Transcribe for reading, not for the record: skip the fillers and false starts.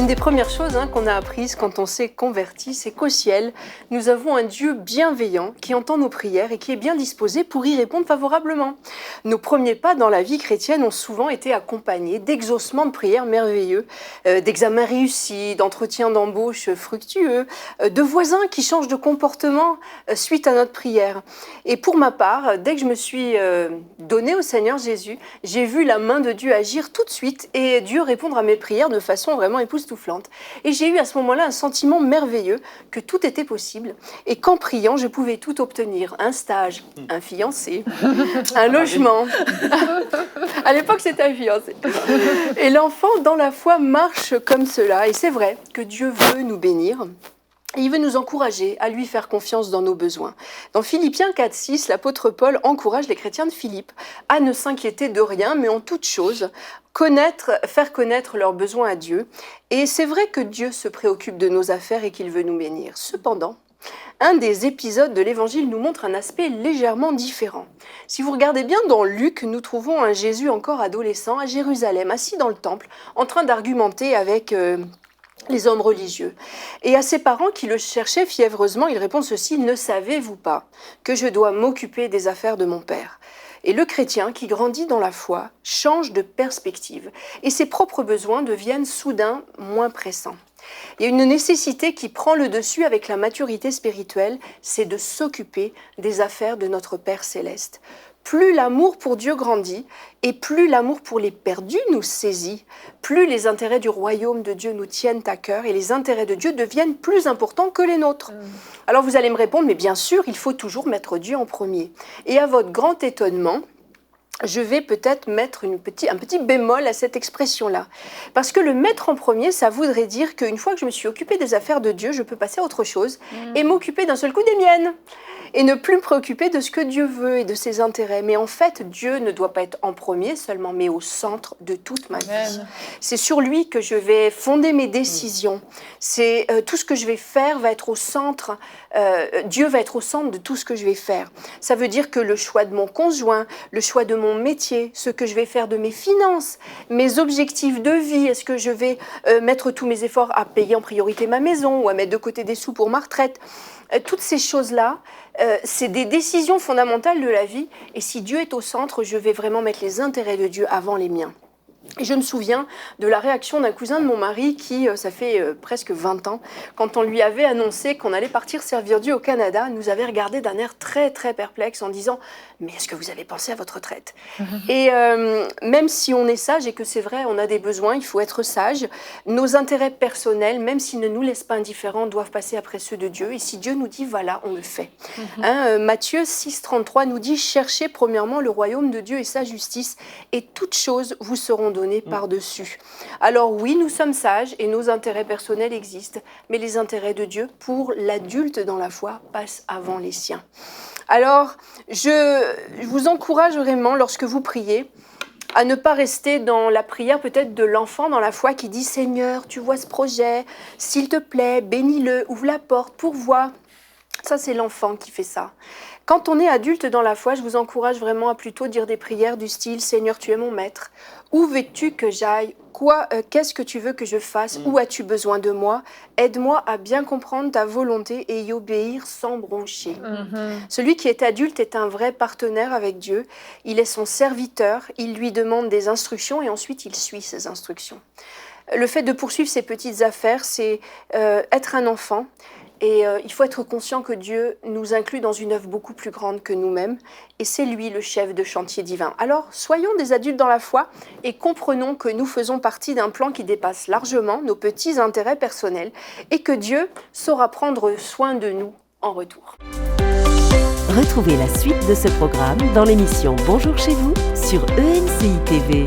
Une des premières choses qu'on a apprises quand on s'est converti, c'est qu'au ciel, nous avons un Dieu bienveillant qui entend nos prières et qui est bien disposé pour y répondre favorablement. Nos premiers pas dans la vie chrétienne ont souvent été accompagnés d'exaucements de prières merveilleux, d'examens réussis, d'entretiens d'embauche fructueux, de voisins qui changent de comportement suite à notre prière. Et pour ma part, dès que je me suis donnée au Seigneur Jésus, j'ai vu la main de Dieu agir tout de suite et Dieu répondre à mes prières de façon vraiment époustouflante. Et j'ai eu à ce moment-là un sentiment merveilleux que tout était possible et qu'en priant, je pouvais tout obtenir. Un stage, un fiancé, un logement. À l'époque, c'était un fiancé. Et l'enfant, dans la foi, marche comme cela. Et c'est vrai que Dieu veut nous bénir. Et il veut nous encourager à lui faire confiance dans nos besoins. Dans Philippiens 4,6, l'apôtre Paul encourage les chrétiens de Philippe à ne s'inquiéter de rien, mais en toute chose, faire connaître leurs besoins à Dieu. Et c'est vrai que Dieu se préoccupe de nos affaires et qu'il veut nous bénir. Cependant, un des épisodes de l'Évangile nous montre un aspect légèrement différent. Si vous regardez bien dans Luc, nous trouvons un Jésus encore adolescent à Jérusalem, assis dans le temple, en train d'argumenter avec les hommes religieux. Et à ses parents qui le cherchaient fiévreusement, il répond ceci: « Ne savez-vous pas que je dois m'occuper des affaires de mon Père ?» Et le chrétien qui grandit dans la foi change de perspective et ses propres besoins deviennent soudain moins pressants. Il y a une nécessité qui prend le dessus avec la maturité spirituelle, c'est de s'occuper des affaires de notre Père céleste. Plus l'amour pour Dieu grandit et plus l'amour pour les perdus nous saisit, plus les intérêts du royaume de Dieu nous tiennent à cœur et les intérêts de Dieu deviennent plus importants que les nôtres. Alors vous allez me répondre, mais bien sûr, il faut toujours mettre Dieu en premier. Et à votre grand étonnement, je vais peut-être mettre un petit bémol à cette expression-là. Parce que le mettre en premier, ça voudrait dire qu'une fois que je me suis occupée des affaires de Dieu, je peux passer à autre chose et m'occuper d'un seul coup des miennes. Et ne plus me préoccuper de ce que Dieu veut et de ses intérêts. Mais en fait, Dieu ne doit pas être en premier seulement, mais au centre de toute ma vie. C'est sur lui que je vais fonder mes décisions. C'est tout ce que je vais faire va être au centre. Dieu va être au centre de tout ce que je vais faire. Ça veut dire que le choix de mon conjoint, le choix de mon métier, ce que je vais faire de mes finances, mes objectifs de vie, est-ce que je vais mettre tous mes efforts à payer en priorité ma maison ou à mettre de côté des sous pour ma retraite. Toutes ces choses-là, c'est des décisions fondamentales de la vie. Et si Dieu est au centre, je vais vraiment mettre les intérêts de Dieu avant les miens. Et je me souviens de la réaction d'un cousin de mon mari qui, ça fait presque 20 ans, quand on lui avait annoncé qu'on allait partir servir Dieu au Canada, nous avait regardé d'un air très très perplexe en disant « Mais est-ce que vous avez pensé à votre retraite ?» Et même si on est sage et que c'est vrai, on a des besoins, il faut être sage, nos intérêts personnels, même s'ils ne nous laissent pas indifférents, doivent passer après ceux de Dieu. Et si Dieu nous dit « Voilà, on le fait ». Matthieu 6,33 nous dit « Cherchez premièrement le royaume de Dieu et sa justice, et toutes choses vous seront données par-dessus. » Alors oui, nous sommes sages et nos intérêts personnels existent, mais les intérêts de Dieu pour l'adulte dans la foi passent avant les siens. Alors, je vous encourage vraiment, lorsque vous priez, à ne pas rester dans la prière peut-être de l'enfant dans la foi qui dit « Seigneur, tu vois ce projet, s'il te plaît, bénis-le, ouvre la porte, pourvois. » Ça, c'est l'enfant qui fait ça. Quand on est adulte dans la foi, je vous encourage vraiment à plutôt dire des prières du style « Seigneur, tu es mon maître. Où veux-tu que j'aille ? Qu'est-ce que tu veux que je fasse ? Où as-tu besoin de moi ? Aide-moi à bien comprendre ta volonté et y obéir sans broncher. » Celui qui est adulte est un vrai partenaire avec Dieu. Il est son serviteur, il lui demande des instructions et ensuite il suit ces instructions. Le fait de poursuivre ses petites affaires, c'est être un enfant. Et il faut être conscient que Dieu nous inclut dans une œuvre beaucoup plus grande que nous-mêmes. Et c'est lui le chef de chantier divin. Alors, soyons des adultes dans la foi et comprenons que nous faisons partie d'un plan qui dépasse largement nos petits intérêts personnels et que Dieu saura prendre soin de nous en retour. Retrouvez la suite de ce programme dans l'émission Bonjour chez vous sur ENCI TV.